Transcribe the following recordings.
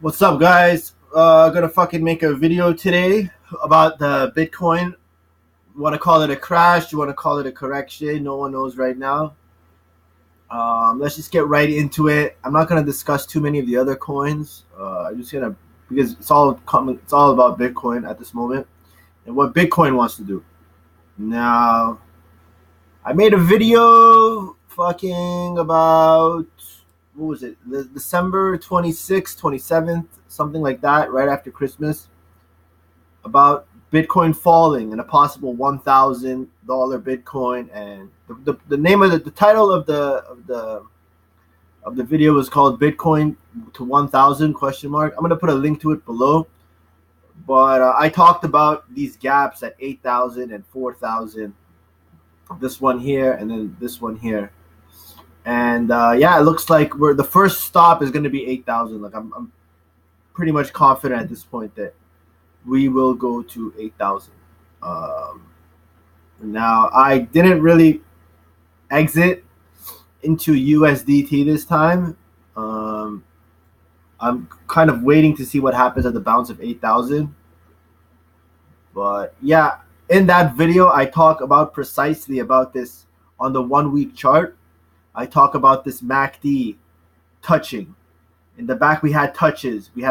What's up, guys? Gonna fucking make a video today about the Bitcoin. You want to call it a crash? You want to call it a correction? No one knows right now. Let's just get right into it. I'm not gonna discuss too many of the other coins. I'm just gonna because it's all about Bitcoin at this moment and what Bitcoin wants to do. Now, I made a video fucking about what was it? December 26th, 27th, something like that, right after Christmas, about Bitcoin falling and a possible $1,000 Bitcoin. And the name of the title of the video was called Bitcoin to 1,000 question mark. I'm gonna put a link to it below. But I talked about these gaps at 8,000 and 4,000. This one here and then this one here. And yeah, it looks like the first stop is going to be 8,000. Like I'm pretty much confident at this point that we will go to 8,000. Now I didn't really exit into USDT this time. I'm kind of waiting to see what happens at the bounce of 8,000. But yeah, in that video, I talk about precisely about this on the 1 week chart. I talk about this MACD touching. In the back, we had touches, and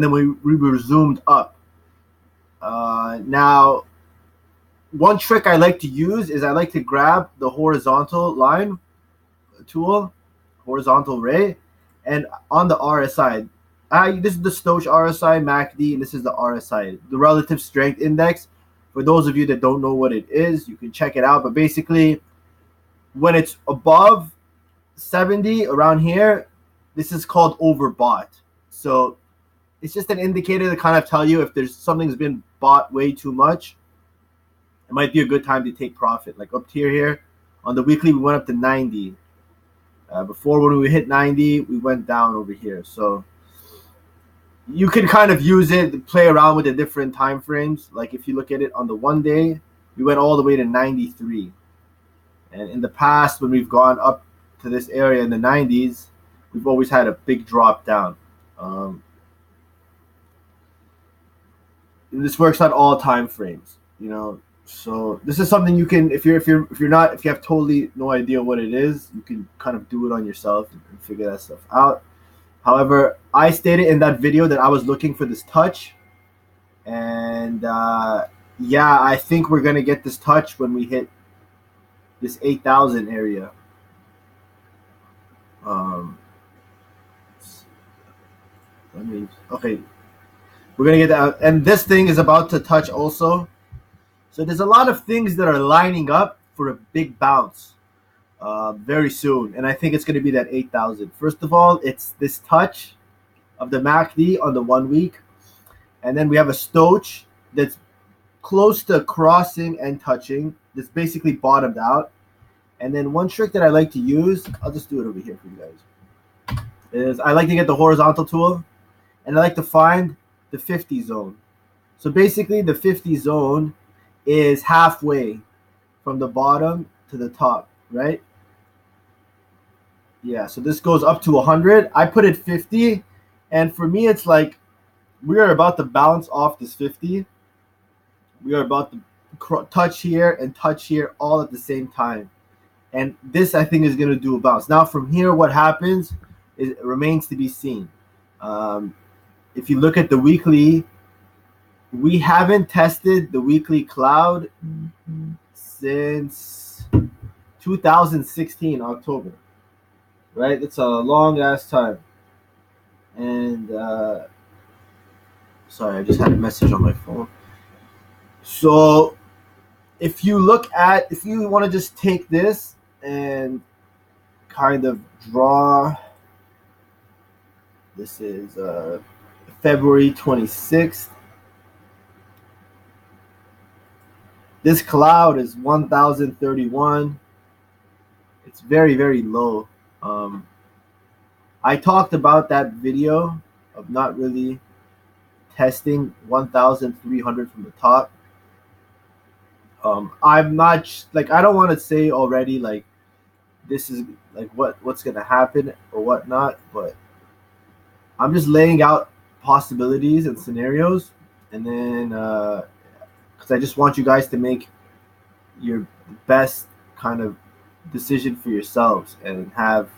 then we resumed up. Now, one trick I like to use is I like to grab the horizontal line tool, horizontal ray, and on the RSI. This is the Stoch RSI, MACD, and this is the RSI, the relative strength index. For those of you that don't know what it is, you can check it out. But basically, when it's above 70 around here, this is called overbought. So it's just an indicator to kind of tell you if there's something's been bought way too much. It might be a good time to take profit. Like up here on the weekly, we went up to 90. Before, when we hit 90, we went down over here. So you can kind of use it to play around with the different time frames. Like if you look at it on the 1 day, we went all the way to 93. And in the past, when we've gone up to this area in the 90s, we've always had a big drop down. And this works on all time frames, you know. So this is something you can, if you have totally no idea what it is, you can kind of do it on yourself and figure that stuff out. However, I stated in that video that I was looking for this touch, and yeah, I think we're gonna get this touch when we hit this 8,000 area. Okay, we're gonna get that, and this thing is about to touch also. So there's a lot of things that are lining up for a big bounce very soon, and I think it's gonna be that 8,000. First of all, it's this touch of the MACD on the 1 week, and then we have a Stoch that's close to crossing and touching. That's basically bottomed out. And then one trick that I like to use, I'll just do it over here for you guys, is I like to get the horizontal tool, and I like to find the 50 zone. So basically the 50 zone is halfway from the bottom to the top, right? Yeah, so this goes up to 100. I put it 50, and for me it's like we are about to bounce off this 50. We are about to touch here and touch here all at the same time. And this, I think, is going to do a bounce. Now, from here, what happens it remains to be seen. If you look at the weekly, we haven't tested the weekly cloud since 2016, October. Right? It's a long-ass time. And, sorry, I just had a message on my phone. So, if you want to just take this and kind of draw, this is February 26th. This cloud is 1,031. It's very, very low. I talked about that video of not really testing 1,300 from the top. I'm not like, I don't want to say already like this is like what's gonna happen or whatnot, but I'm just laying out possibilities and scenarios, and then because I just want you guys to make your best kind of decision for yourselves and have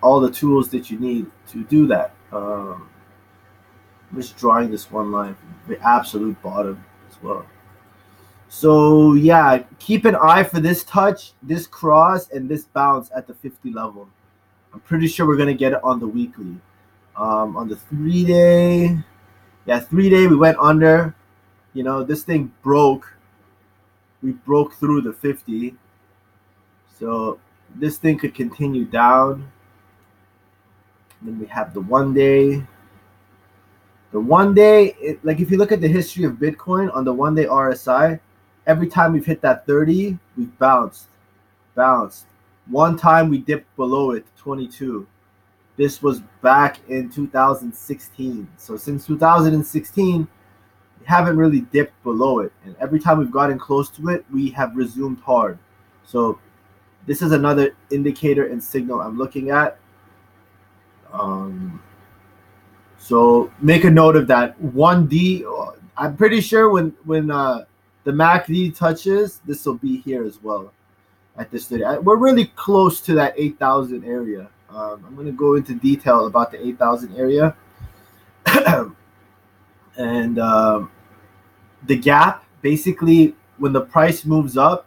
all the tools that you need to do that. I'm just drawing this one line from the absolute bottom as well. So yeah, keep an eye for this touch, this cross, and this bounce at the 50 level. I'm pretty sure we're gonna get it on the weekly. On the 3 day, yeah, 3 day we went under. You know, this thing broke. We broke through the 50, so this thing could continue down. And then we have the 1 day. The 1 day, like if you look at the history of Bitcoin on the 1 day RSI, every time we've hit that 30, we've bounced. One time we dipped below it, 22. This was back in 2016. So since 2016, we haven't really dipped below it. And every time we've gotten close to it, we have resumed hard. So this is another indicator and signal I'm looking at. So make a note of that. 1D, I'm pretty sure when the MACD touches, this will be here as well at this study. We're really close to that 8,000 area. I'm going to go into detail about the 8,000 area. And the gap, basically, when the price moves up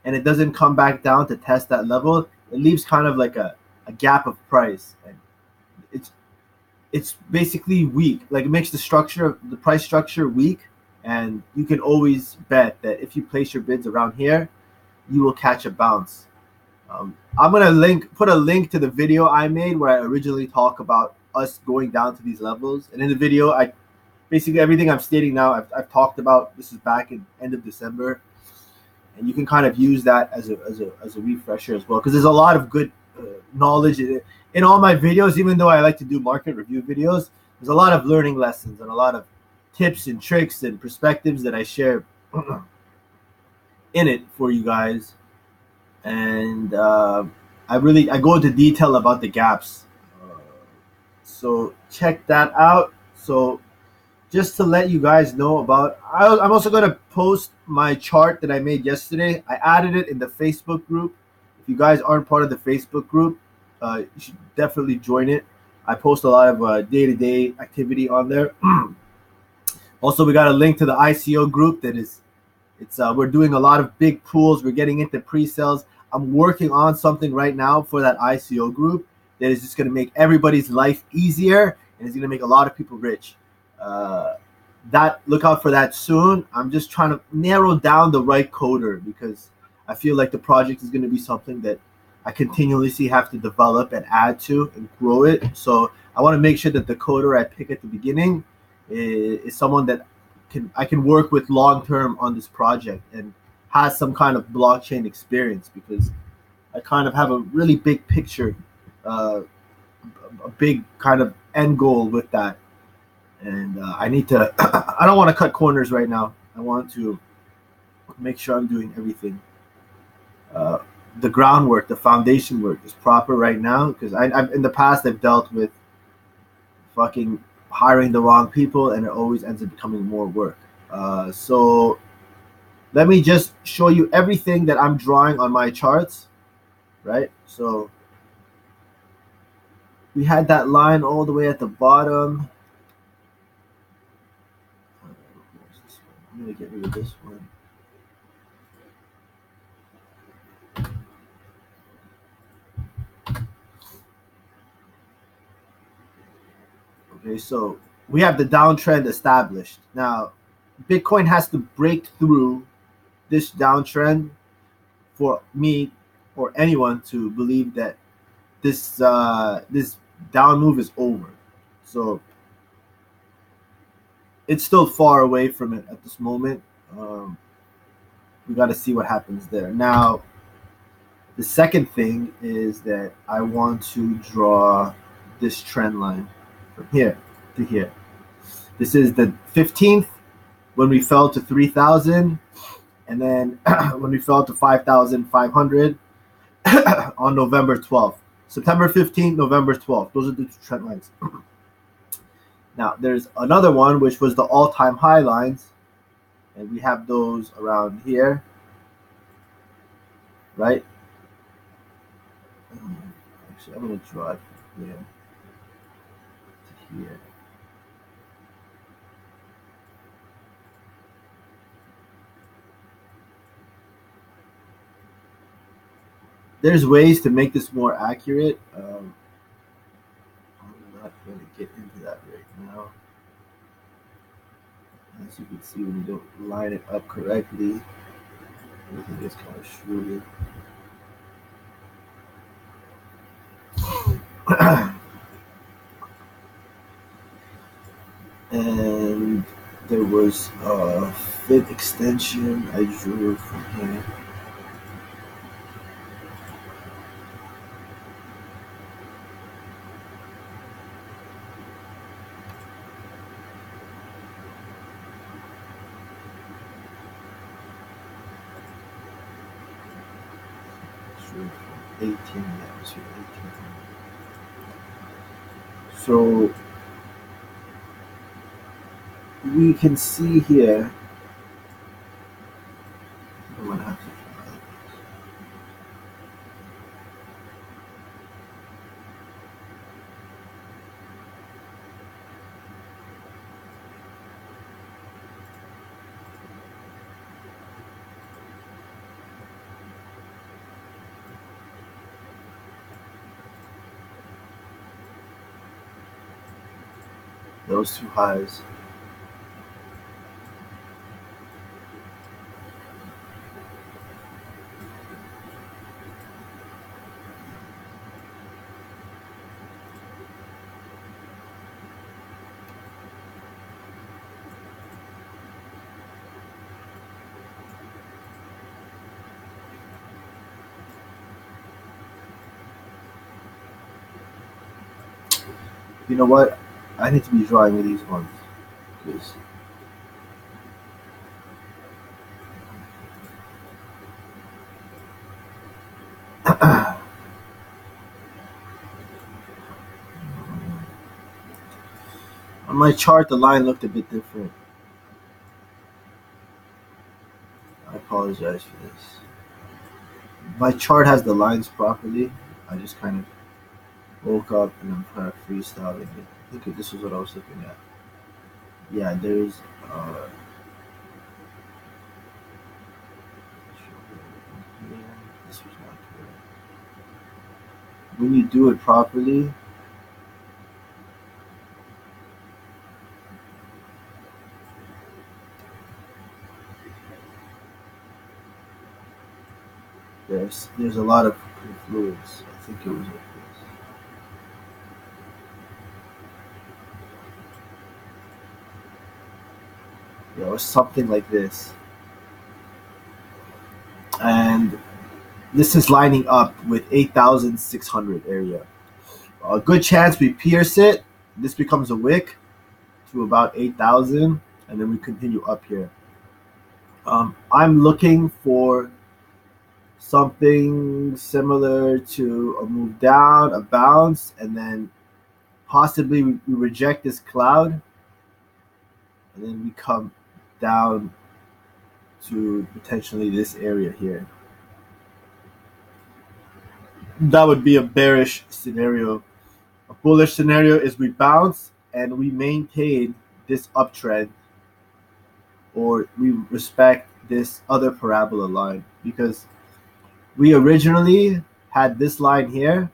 and it doesn't come back down to test that level, it leaves kind of like a gap of price. And it's basically weak. Like it makes the price structure weak, and you can always bet that if you place your bids around here, you will catch a bounce. I'm gonna put a link to the video I made where I originally talk about us going down to these levels. And in the video, I basically everything I'm stating now, I've talked about. This is back in end of December, and you can kind of use that as a refresher as well, because there's a lot of good knowledge in all my videos. Even though I like to do market review videos, there's a lot of learning lessons and a lot of tips and tricks and perspectives that I share in it for you guys. And I go into detail about the gaps. So check that out. So just to let you guys know about, I'm also going to post my chart that I made yesterday. I added it in the Facebook group. If you guys aren't part of the Facebook group, you should definitely join it. I post a lot of day-to-day activity on there. Also, we got a link to the ICO group we're doing a lot of big pools. We're getting into pre-sales. I'm working on something right now for that ICO group that is just going to make everybody's life easier and is going to make a lot of people rich. Look out for that soon. I'm just trying to narrow down the right coder because I feel like the project is going to be something that I continuously have to develop and add to and grow it. So I want to make sure that the coder I pick at the beginning is someone that I can work with long term on this project and has some kind of blockchain experience, because I kind of have a really big picture, a big kind of end goal with that. And I need to, I don't want to cut corners right now. I want to make sure I'm doing everything. The groundwork, the foundation work is proper right now, because I've in the past I've dealt with fucking hiring the wrong people, and it always ends up becoming more work. So let me just show you everything that I'm drawing on my charts, right? So we had that line all the way at the bottom. I'm gonna get rid of this one. Okay, so we have the downtrend established. Now, Bitcoin has to break through this downtrend for me or anyone to believe that this down move is over. So it's still far away from it at this moment. We got to see what happens there. Now, the second thing is that I want to draw this trend line from here to here. This is the 15th when we fell to 3,000, and then when we fell to 5,500 on November 12th. September 15th, November 12th. Those are the two trend lines. Now there's another one which was the all-time high lines, and we have those around here, right? Actually, I'm gonna draw it from here to here. There's ways to make this more accurate. I'm not going to get into that right now. As you can see, when you don't line it up correctly, everything gets kind of shrewy. And there was a fit extension I drew from here. Drew from 18, yeah, it was from 18. So we can see here. I'm gonna have to try those two highs. You know what? I need to be drawing with these ones. Because on my chart, the line looked a bit different. I apologize for this. My chart has the lines properly. I just kind of woke up and I'm kind of freestyling it. I think this is what I was looking at. Yeah, there's uh, this was not correct. When you do it properly, there's a lot of influence. I think it was like this. Yeah, it was something like this. And this is lining up with 8,600 area. A good chance we pierce it. This becomes a wick to about 8,000, and then we continue up here. I'm looking for something similar to a move down, a bounce, and then possibly we reject this cloud, and then we come down to potentially this area here. That would be a bearish scenario. A bullish scenario is we bounce and we maintain this uptrend, or we respect this other parabola line, because we originally had this line here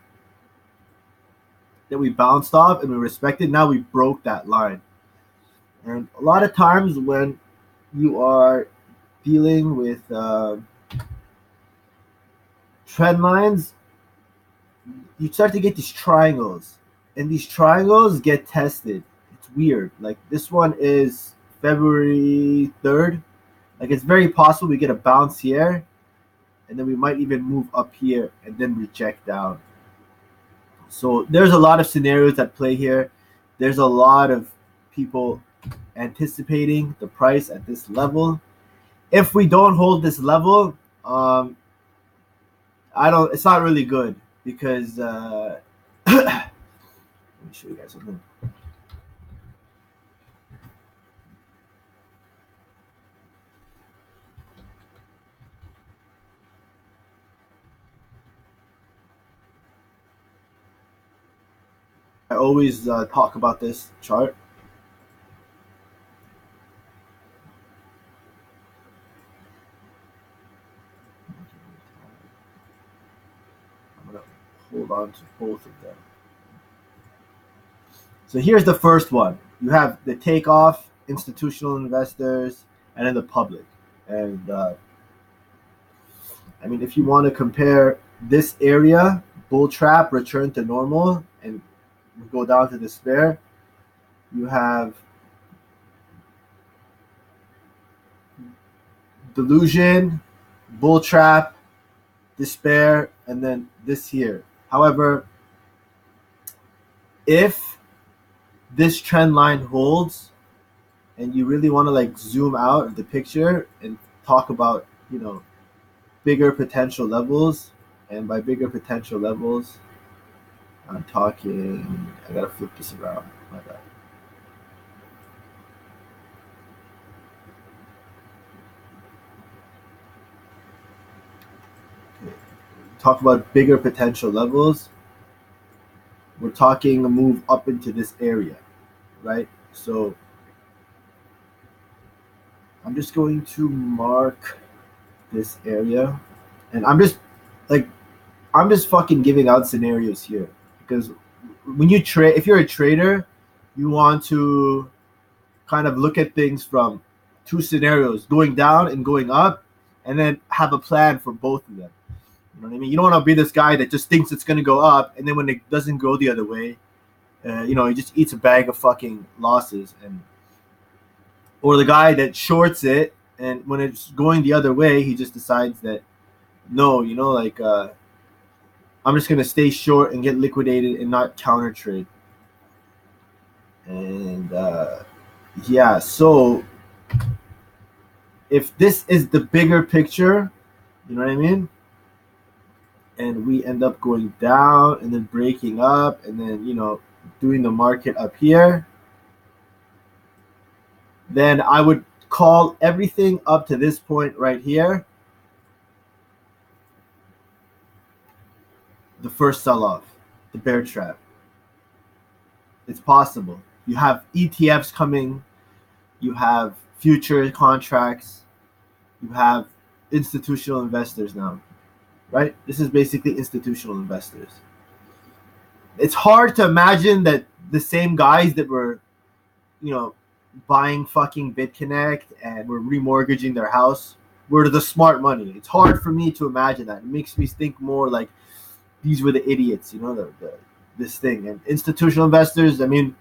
that we bounced off and we respected. Now we broke that line. And a lot of times when you are dealing with trend lines, you start to get these triangles, and these triangles get tested. It's weird. Like this one is February 3rd. Like it's very possible we get a bounce here, and then we might even move up here and then reject down. So there's a lot of scenarios at play here. There's a lot of people anticipating the price at this level. If we don't hold this level, I don't. It's not really good because let me show you guys something. I always talk about this chart. I'm gonna hold on to both of them. So here's the first one. You have the takeoff, institutional investors, and then the public. And I mean, if you want to compare this area, bull trap, return to normal, and go down to despair, you have delusion, bull trap, despair, and then this here. However, if this trend line holds and you really want to like zoom out of the picture and talk about, bigger potential levels, and by bigger potential levels, I'm talking, I gotta flip this around. My bad. Okay. Talk about bigger potential levels. We're talking a move up into this area, right? So I'm just going to mark this area, and like I'm just fucking giving out scenarios here because when you trade, if you're a trader, you want to kind of look at things from two scenarios, going down and going up, and then have a plan for both of them. You know what I mean? You don't want to be this guy that just thinks it's going to go up, and then when it doesn't go the other way, he just eats a bag of fucking losses, or the guy that shorts it, and when it's going the other way, he just decides that no, I'm just gonna stay short and get liquidated and not counter trade. And yeah, so if this is the bigger picture, you know what I mean? And we end up going down and then breaking up and then, doing the market up here, then I would call everything up to this point right here the first sell off, the bear trap. It's possible. You have ETFs coming, you have future contracts, you have institutional investors now, right? This is basically institutional investors. It's hard to imagine that the same guys that were, buying fucking BitConnect and were remortgaging their house were the smart money. It's hard for me to imagine that. It makes me think more like these were the idiots, this thing. And institutional investors, I mean,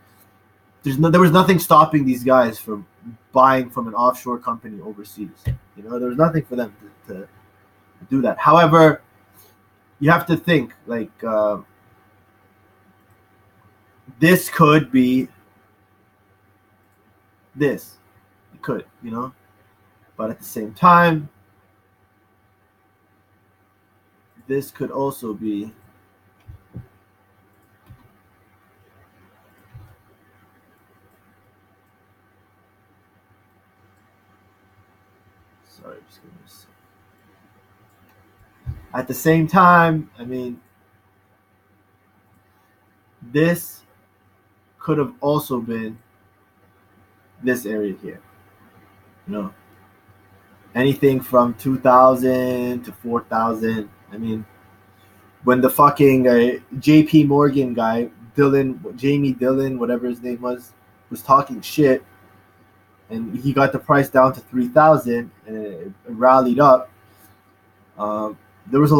there was nothing stopping these guys from buying from an offshore company overseas. There was nothing for them to do that. However, you have to think like this could be this. It could, but at the same time, this could also be sorry, just give me a second. At the same time, I mean, this could have also been this area here. Anything from 2,000 to 4,000. I mean, when the fucking JP Morgan guy, Jamie Dillon, whatever his name was talking shit, and he got the price down to 3,000 and it rallied up. There was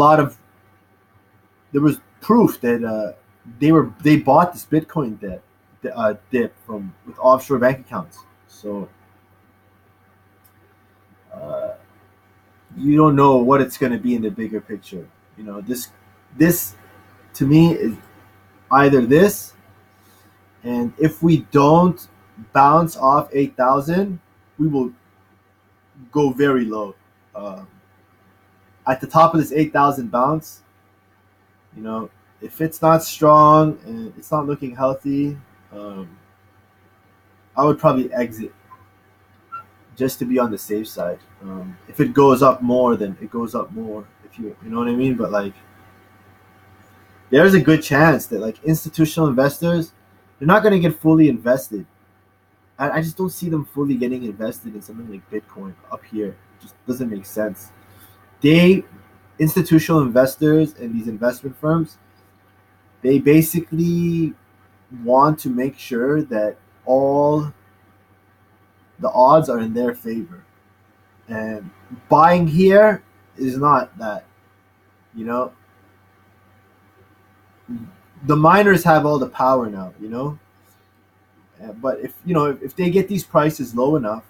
proof that they bought this Bitcoin dip with offshore bank accounts. So you don't know what it's going to be in the bigger picture. This to me is either this, and if we don't bounce off 8,000, we will go very low. At the top of this 8,000 bounce, if it's not strong and it's not looking healthy, I would probably exit just to be on the safe side. If it goes up more, then it goes up more. If you know what I mean. But like, there's a good chance that like institutional investors, They're not going to get fully invested. I just don't see them fully getting invested in something like Bitcoin up here. It just doesn't make sense. They, institutional investors and these investment firms, they basically want to make sure that all the odds are in their favor. And buying here is not that. You know, the miners have all the power now. But if they get these prices low enough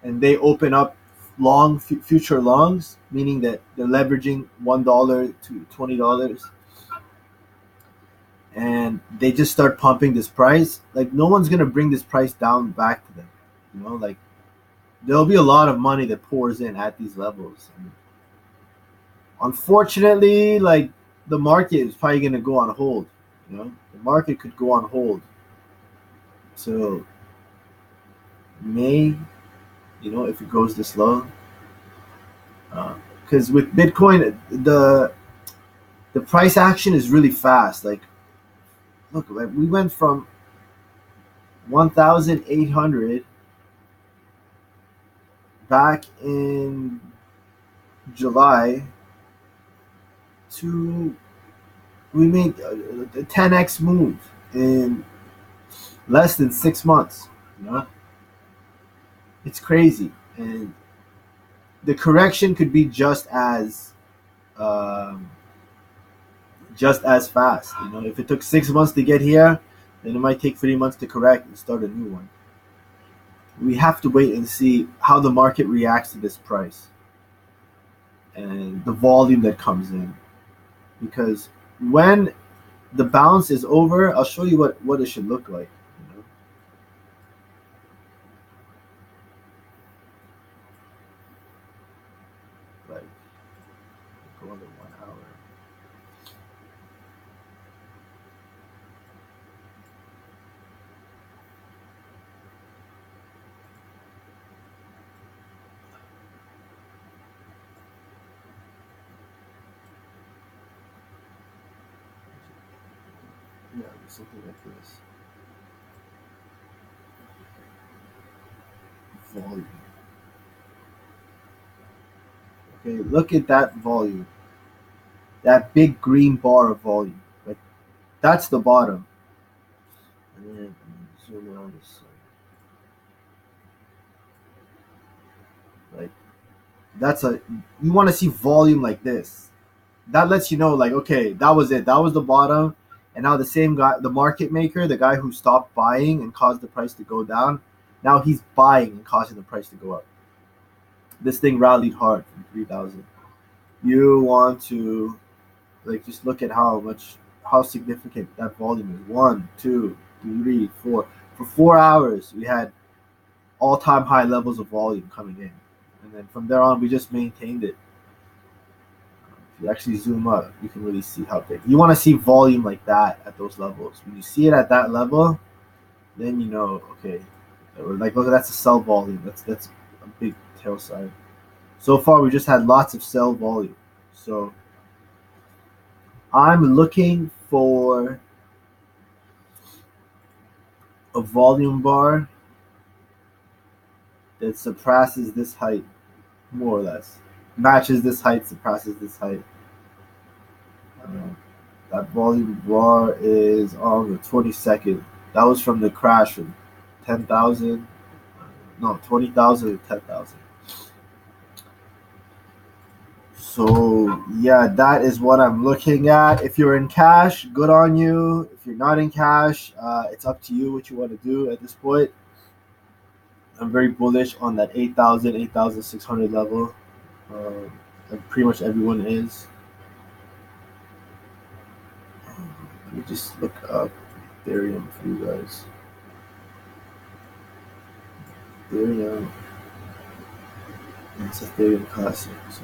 and they open up future longs, meaning that they're leveraging $1 to $20, and they just start pumping this price, like no one's gonna bring this price down back to them. Like there'll be a lot of money that pours in at these levels. And unfortunately, like the market is probably gonna go on hold. The market could go on hold till May. If it goes this low, because with Bitcoin, the price action is really fast. Like, look, like we went from 1,800 back in July to we made a 10x move in less than 6 months. It's crazy, and the correction could be um, just as fast. If it took 6 months to get here, then it might take 3 months to correct and start a new one. We have to wait and see how the market reacts to this price and the volume that comes in. Because when the bounce is over, I'll show you what it should look like. Like, go under 1 hour. Yeah, something like this. Volume. Okay, look at that volume. That big green bar of volume. Like, that's the bottom. And then zoom in on this side. Like, you want to see volume like this. That lets you know, like, okay, that was it. That was the bottom. And now the same guy, the market maker, the guy who stopped buying and caused the price to go down, now he's buying and causing the price to go up. This thing rallied hard from 3,000. You want to, like, just look at how significant that volume is. 1, 2, 3, 4. For 4 hours, we had all-time high levels of volume coming in. And then from there on, we just maintained it. If you actually zoom up, you can really see how big. You want to see volume like that at those levels. When you see it at that level, then okay. Or like, look, that's a sell volume. That's a big tail sign. So far, we just had lots of sell volume. So I'm looking for a volume bar that surpasses this height, more or less. Matches this height, surpasses this height. That volume bar is on the 22nd. That was from the crash from 10,000. No, 20,000 to 10,000. So yeah, that is what I'm looking at. If you're in cash, good on you. If you're not in cash, it's up to you what you want to do at this point. I'm very bullish on that 8,000, 8,600 level. And pretty much everyone is. Let me just look up Ethereum for you guys. Ethereum. It's Ethereum Classic. So.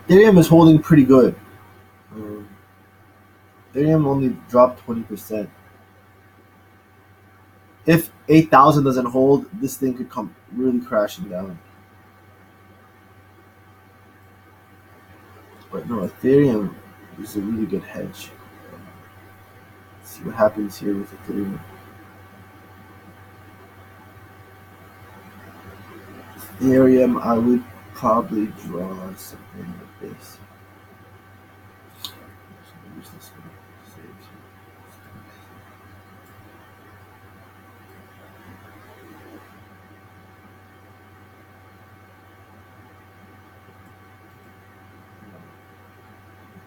Ethereum is holding pretty good. Ethereum only dropped 20%. If 8,000 doesn't hold, this thing could come really crashing down. But no, Ethereum This is a really good hedge. Let's see what happens here with Ethereum. Ethereum, I would probably draw something like this. Use this one.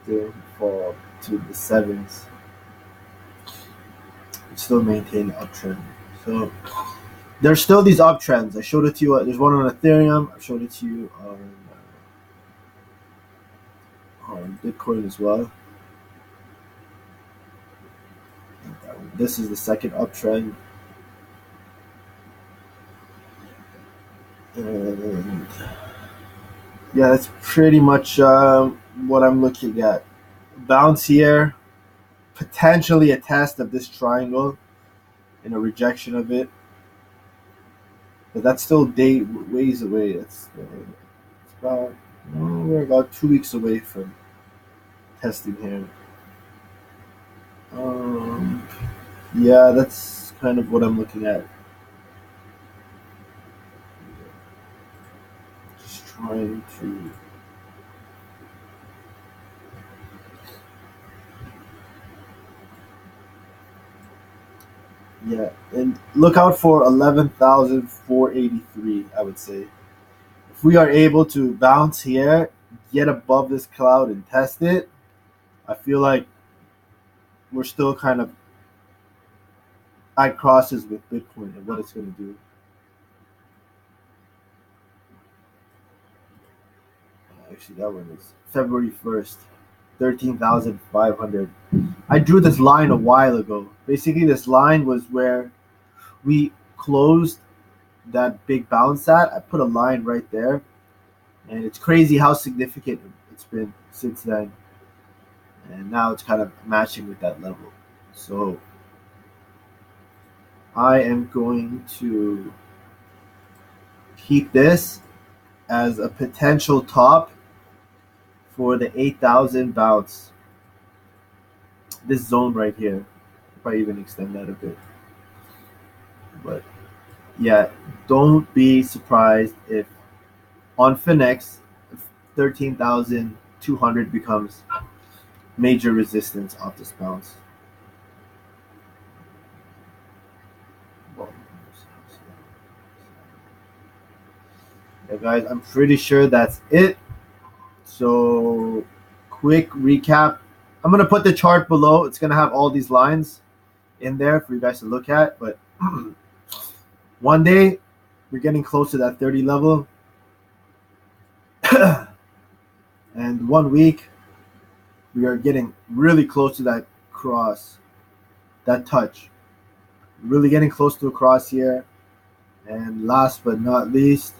Ethereum fall to the sevens. Still maintain the uptrend. So there's still these uptrends. I showed it to you. There's one on Ethereum. I showed it to you on Bitcoin as well. This is the second uptrend. And yeah, that's pretty much what I'm looking at. Bounce here, potentially a test of this triangle and a rejection of it. But that's still ways away. It's about we're about 2 weeks away from testing here. Yeah, that's kind of what I'm looking at. Just trying to. Yeah, and look out for 11,483, I would say. If we are able to bounce here, get above this cloud and test it, I feel like we're still kind of at crosses with Bitcoin and what it's going to do. Actually, that one is February 1st, 13,500. I drew this line a while ago. Basically, this line was where we closed that big bounce at. I put a line right there. And it's crazy how significant it's been since then. And now it's kind of matching with that level. So I am going to keep this as a potential top for the 8,000 bounce. This zone right here. I'll probably even extend that a bit. But yeah, don't be surprised if on Finex 13,200 becomes major resistance off this bounce. Yeah, guys, I'm pretty sure that's it. So, quick recap. I'm going to put the chart below. It's going to have all these lines in there for you guys to look at. But one day, we're getting close to that 30 level. And 1 week, we are getting really close to that cross, that touch. Really getting close to a cross here. And last but not least,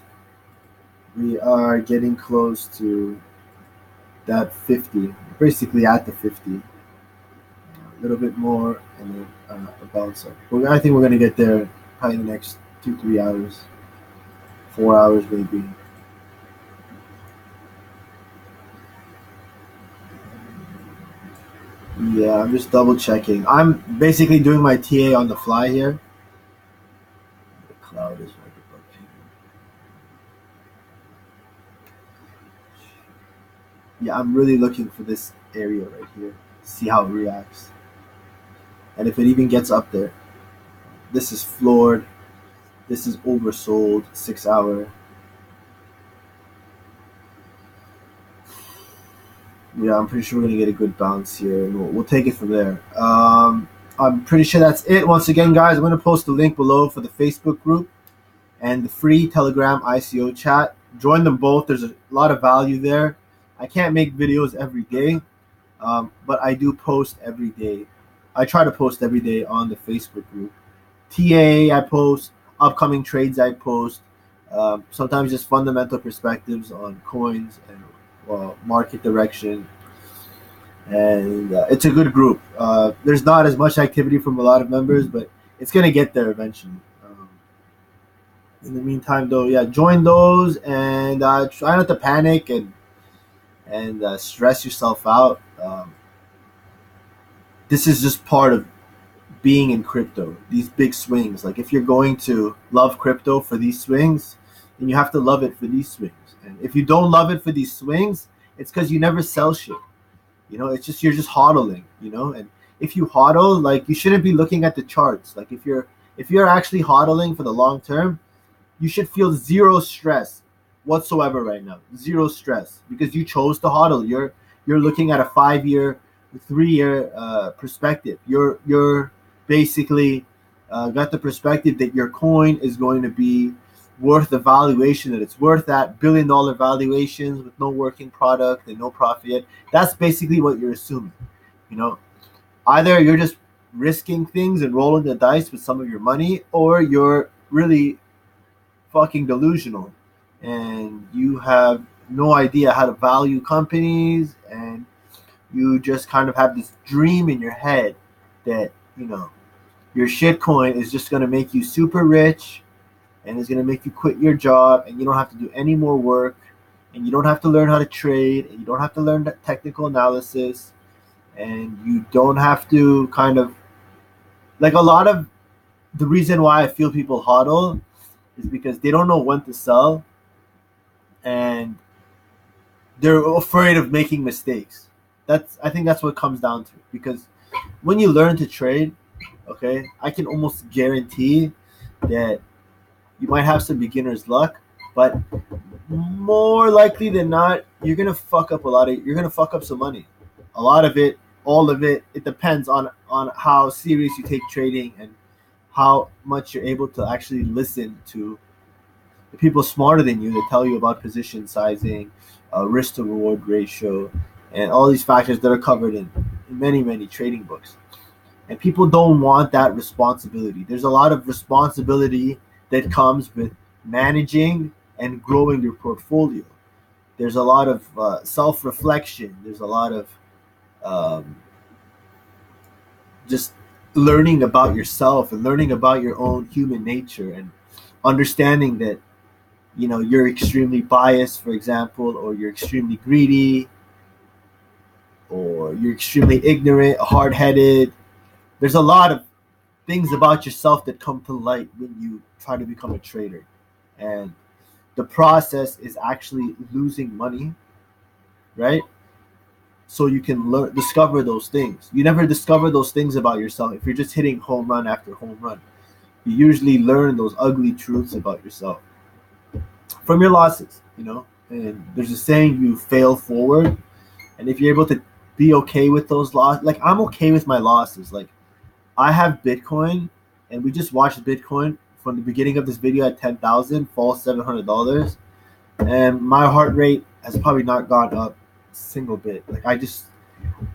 we are getting close to that 50, basically at the 50. A little bit more and then a bounce up. But I think we're going to get there probably in the next 2-3 hours, 4 hours maybe. Yeah, I'm just double checking. I'm basically doing my TA on the fly here. The cloud is right above here. Yeah, I'm really looking for this area right here. See how it reacts. And if it even gets up there. This is floored. This is oversold. 6 hour. Yeah, I'm pretty sure we're going to get a good bounce here. And we'll take it from there. I'm pretty sure that's it. Once again, guys, I'm going to post the link below for the Facebook group and the free Telegram ICO chat. Join them both. There's a lot of value there. I can't make videos every day, but I do post every day. I try to post every day on the Facebook group. TA, I post. Upcoming trades, I post. Sometimes just fundamental perspectives on coins and market direction. And it's a good group. There's not as much activity from a lot of members, but it's going to get there eventually. In the meantime, though, yeah, join those and try not to panic and stress yourself out. this is just part of being in crypto, these big swings. Like if you're going to love crypto for these swings, then you have to love it for these swings. And if you don't love it for these swings, it's because you never sell shit. It's just you're just hodling, and if you hodl, like you shouldn't be looking at the charts. Like if you're actually hodling for the long term, you should feel zero stress whatsoever right now. Zero stress because you chose to hodl. You're looking at a 5 year, 3 year perspective. You're basically got the perspective that your coin is going to be worth the valuation that it's worth at $1 billion valuations with no working product and no profit yet. That's basically what you're assuming. You know, Either you're just risking things and rolling the dice with some of your money, or you're really fucking delusional and you have no idea how to value companies, and you just kind of have this dream in your head that your shitcoin is just going to make you super rich and is going to make you quit your job and you don't have to do any more work and you don't have to learn how to trade and you don't have to learn that technical analysis and you don't have to kind of like a lot of the reason why I feel people hodl is because they don't know when to sell and they're afraid of making mistakes. I think that's what it comes down to, because when you learn to trade, okay, I can almost guarantee that you might have some beginner's luck, but more likely than not, you're gonna fuck up some money. A lot of it, all of it, it depends on how serious you take trading and how much you're able to actually listen to the people smarter than you that tell you about position sizing, risk to reward ratio, and all these factors that are covered in many, many trading books. And people don't want that responsibility. There's a lot of responsibility that comes with managing and growing your portfolio. There's a lot of self-reflection. There's a lot of um, just learning about yourself and learning about your own human nature and understanding that you're extremely biased, for example, or you're extremely greedy, or you're extremely ignorant, hard-headed. There's a lot of things about yourself that come to light when you try to become a trader. And the process is actually losing money, right? So you can discover those things. You never discover those things about yourself if you're just hitting home run after home run. You usually learn those ugly truths about yourself from your losses, And there's a saying, you fail forward. And if you're able to be okay with those losses, like I'm okay with my losses. Like I have Bitcoin, and we just watched Bitcoin from the beginning of this video at 10,000, fall $700, and my heart rate has probably not gone up a single bit. Like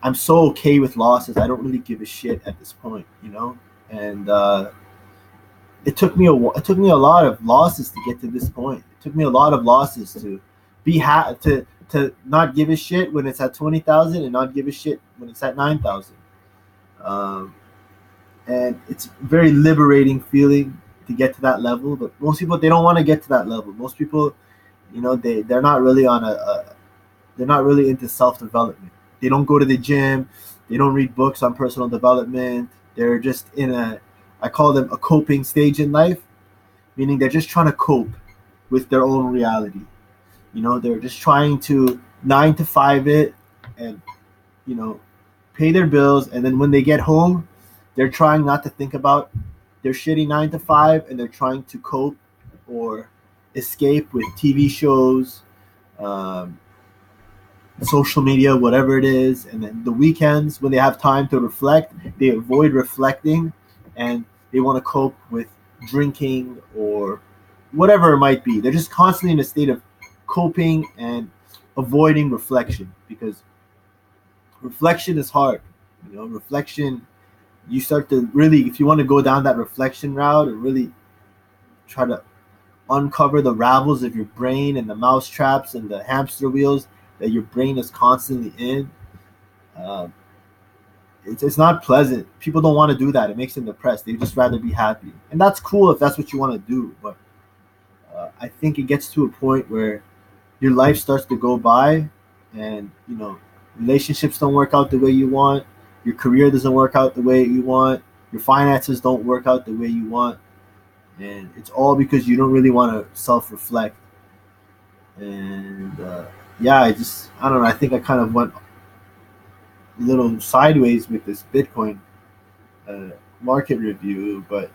I'm so okay with losses. I don't really give a shit at this point, And it took me a lot of losses to get to this point. It took me a lot of losses to be to not give a shit when it's at 20,000 and not give a shit when it's at 9,000. And it's a very liberating feeling to get to that level. But most people, they don't want to get to that level. Most people, they're not really they're not really into self-development. They don't go to the gym. They don't read books on personal development. They're just I call them a coping stage in life, meaning they're just trying to cope with their own reality. They're just trying to 9 to 5 it and, pay their bills. And then when they get home, they're trying not to think about their shitty 9 to 5, and they're trying to cope or escape with TV shows, social media, whatever it is. And then the weekends, when they have time to reflect, they avoid reflecting and they want to cope with drinking or whatever it might be. They're just constantly in a state of coping and avoiding reflection, because reflection is hard. Reflection, you start to really, if you want to go down that reflection route and really try to uncover the ravels of your brain and the mouse traps and the hamster wheels that your brain is constantly in, it's not pleasant. People don't want to do that. It makes them depressed. They just rather be happy, and that's cool if that's what you want to do. But I think it gets to a point where your life starts to go by, and relationships don't work out the way you want. your career doesn't work out the way you want, your finances don't work out the way you want, and it's all because you don't really want to self-reflect. And yeah, I don't know. I think I kind of went a little sideways with this Bitcoin uh, market review, but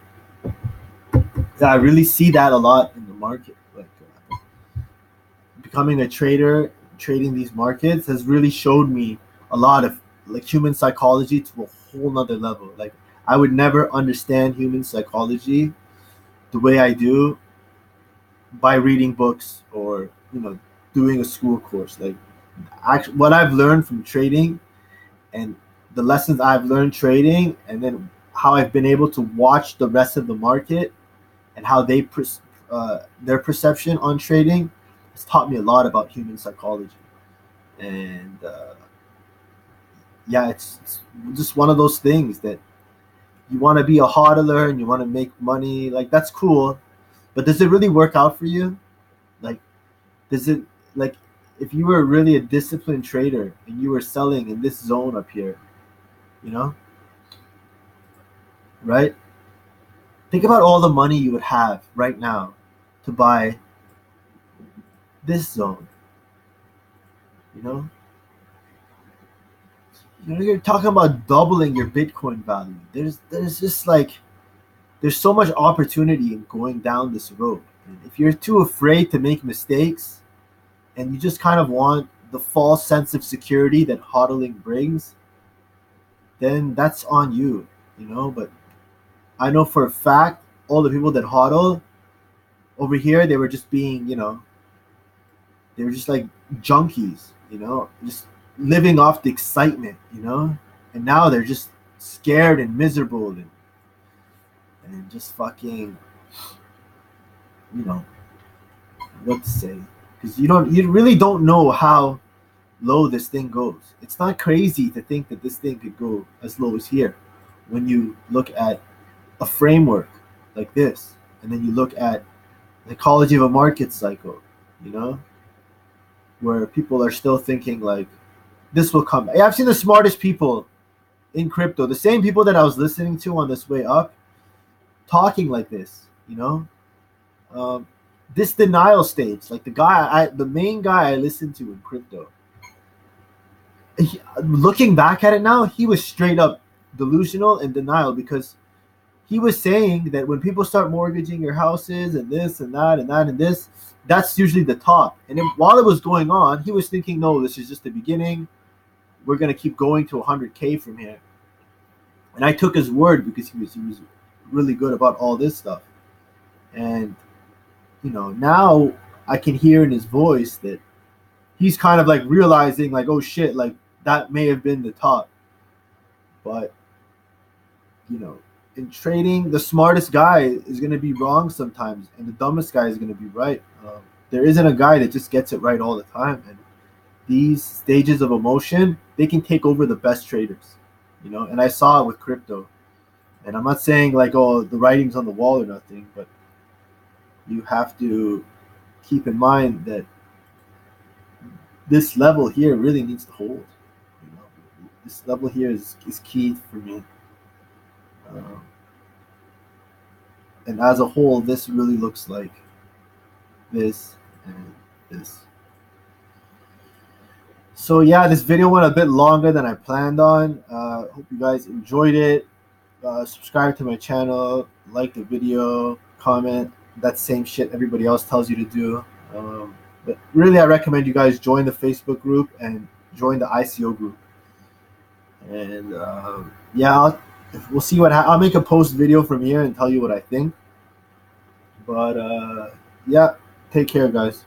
yeah, I really see that a lot in the market. Like becoming a trader, trading these markets has really showed me a lot of like human psychology to a whole nother level. Like I would never understand human psychology the way I do by reading books or doing a school course. Like actually, what I've learned from trading and the lessons I've learned trading, and then how I've been able to watch the rest of the market and how their perception on trading has taught me a lot about human psychology. And yeah, it's just one of those things that you want to be a hodler and you want to make money. Like that's cool, but does it really work out for you? Like, does it like if you were really a disciplined trader and you were selling in this zone up here, you know, right? Think about all the money you would have right now to buy this zone. You know, you're talking about doubling your Bitcoin value. There's just like there's so much opportunity in going down this road. And if you're too afraid to make mistakes and you just kind of want the false sense of security that hodling brings, then that's on you, But I know for a fact all the people that hodl over here, they were just being, they were just like junkies, just living off the excitement. And now they're just scared and miserable and just fucking, you know, what to say. Because you really don't know how low this thing goes. It's not crazy to think that this thing could go as low as here when you look at a framework like this, and then you look at the ecology of a market cycle, where people are still thinking like this will come. I've seen the smartest people in crypto, the same people that I was listening to on this way up, talking like this. Um, this denial stage, like the main guy I listened to in crypto. Looking back at it now, he was straight up delusional and denial because he was saying that when people start mortgaging your houses and this and that and that and this, that's usually the top. And then while it was going on, he was thinking, no, this is just the beginning. We're going to keep going to 100K from here. And I took his word because he was really good about all this stuff. And, now I can hear in his voice that he's kind of like realizing like, oh shit, like that may have been the top. But, in trading, the smartest guy is going to be wrong sometimes, and the dumbest guy is going to be right. There isn't a guy that just gets it right all the time. And these stages of emotion, they can take over the best traders, and I saw it with crypto. And I'm not saying like, oh, the writing's on the wall or nothing, but you have to keep in mind that this level here really needs to hold. This level here is key for me. And as a whole, this really looks like this and this. So yeah, this video went a bit longer than I planned on. Hope you guys enjoyed it. Subscribe to my channel, like the video, comment. That same shit everybody else tells you to do. But really, I recommend you guys join the Facebook group and join the ICO group. And yeah, we'll see I'll make a post video from here and tell you what I think. But yeah, take care, guys.